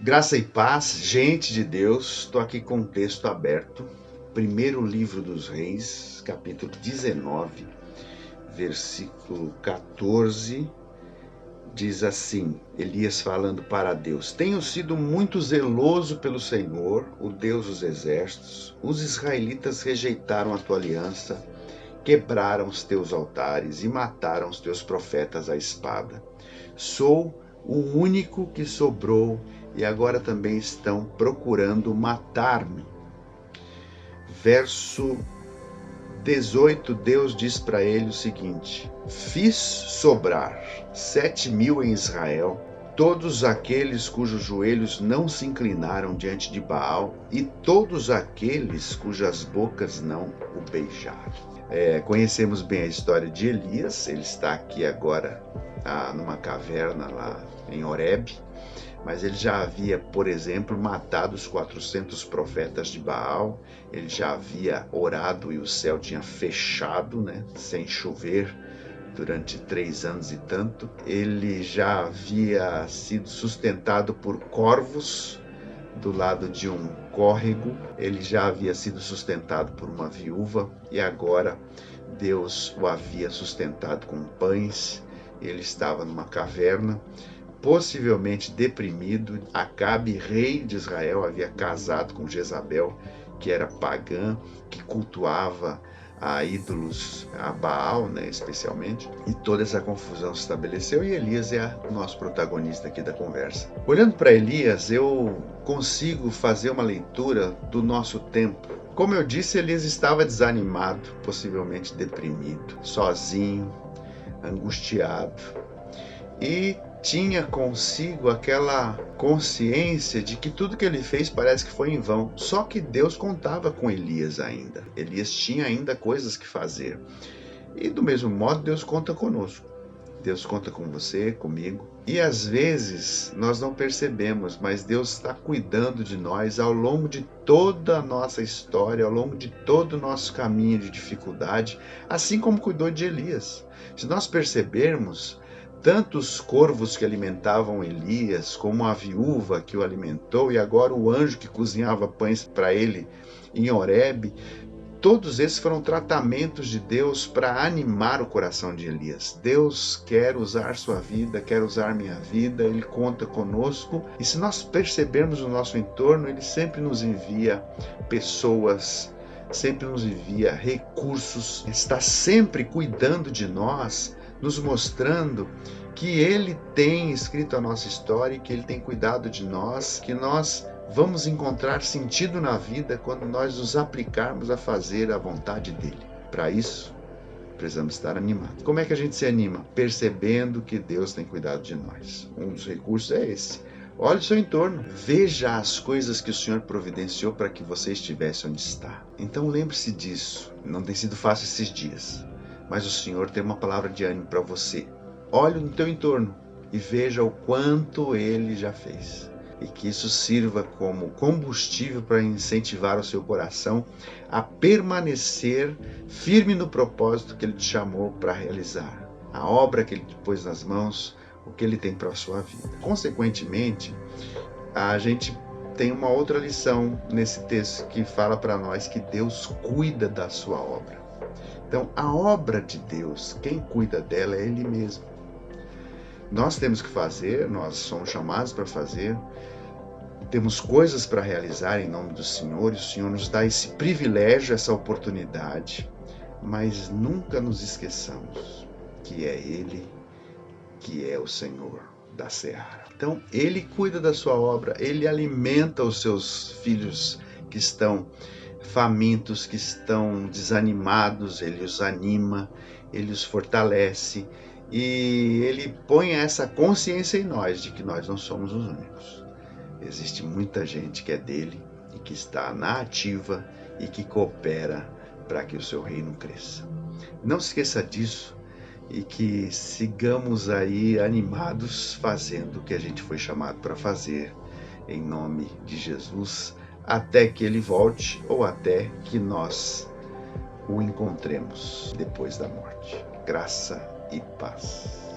Graça e paz, gente de Deus, estou aqui com o texto aberto, primeiro livro dos Reis, capítulo 19, versículo 14, diz assim, Elias falando para Deus: Tenho sido muito zeloso pelo Senhor, o Deus dos exércitos. Os israelitas rejeitaram a tua aliança, quebraram os teus altares e mataram os teus profetas à espada. Sou o único que sobrou e agora também estão procurando matar-me. Verso 18, Deus diz para ele o seguinte: Fiz sobrar 7.000 em Israel, todos aqueles cujos joelhos não se inclinaram diante de Baal e todos aqueles cujas bocas não o beijaram. Conhecemos bem a história de Elias. Ele está aqui agora numa caverna lá em Horebe, mas ele já havia, por exemplo, matado os 400 profetas de Baal. Ele já havia orado e o céu tinha fechado, sem chover durante 3 anos e tanto. Ele já havia sido sustentado por corvos do lado de um córrego. Ele já havia sido sustentado por uma viúva e agora Deus o havia sustentado com pães. Ele estava numa caverna, possivelmente deprimido. Acabe, rei de Israel, havia casado com Jezabel, que era pagã, que cultuava a ídolos, a Baal, especialmente, e toda essa confusão se estabeleceu, e Elias é o nosso protagonista aqui da conversa. Olhando para Elias, eu consigo fazer uma leitura do nosso tempo. Como eu disse, Elias estava desanimado, possivelmente deprimido, sozinho, angustiado, e tinha consigo aquela consciência de que tudo que ele fez parece que foi em vão. Só que Deus contava com Elias ainda. Elias tinha ainda coisas que fazer. E do mesmo modo, Deus conta conosco. Deus conta com você, comigo. E às vezes nós não percebemos, mas Deus está cuidando de nós ao longo de toda a nossa história, ao longo de todo o nosso caminho de dificuldade, assim como cuidou de Elias. Se nós percebermos, tanto os corvos que alimentavam Elias, como a viúva que o alimentou, e agora o anjo que cozinhava pães para ele em Horebe, todos esses foram tratamentos de Deus para animar o coração de Elias. Deus quer usar sua vida, quer usar minha vida, Ele conta conosco. E se nós percebermos o nosso entorno, Ele sempre nos envia pessoas, sempre nos envia recursos, está sempre cuidando de nós, nos mostrando que Ele tem escrito a nossa história, que Ele tem cuidado de nós, que nós vamos encontrar sentido na vida quando nós nos aplicarmos a fazer a vontade dEle. Para isso, precisamos estar animados. Como é que a gente se anima? Percebendo que Deus tem cuidado de nós. Um dos recursos é esse. Olhe o seu entorno, veja as coisas que o Senhor providenciou para que você estivesse onde está. Então lembre-se disso. Não tem sido fácil esses dias, mas o Senhor tem uma palavra de ânimo para você. Olhe no teu entorno e veja o quanto Ele já fez. E que isso sirva como combustível para incentivar o seu coração a permanecer firme no propósito que Ele te chamou para realizar. A obra que Ele te pôs nas mãos, o que Ele tem para a sua vida. Consequentemente, a gente tem uma outra lição nesse texto que fala para nós que Deus cuida da sua obra. Então, a obra de Deus, quem cuida dela é Ele mesmo. Nós temos que fazer, nós somos chamados para fazer, temos coisas para realizar em nome do Senhor, e o Senhor nos dá esse privilégio, essa oportunidade, mas nunca nos esqueçamos que é Ele que é o Senhor da seara. Então, Ele cuida da sua obra, Ele alimenta os seus filhos que estão famintos, que estão desanimados, Ele os anima, Ele os fortalece, e Ele põe essa consciência em nós de que nós não somos os únicos. Existe muita gente que é dele e que está na ativa e que coopera para que o seu reino cresça. Não se esqueça disso e que sigamos aí animados fazendo o que a gente foi chamado para fazer em nome de Jesus, até que Ele volte ou até que nós o encontremos depois da morte. Graça e paz.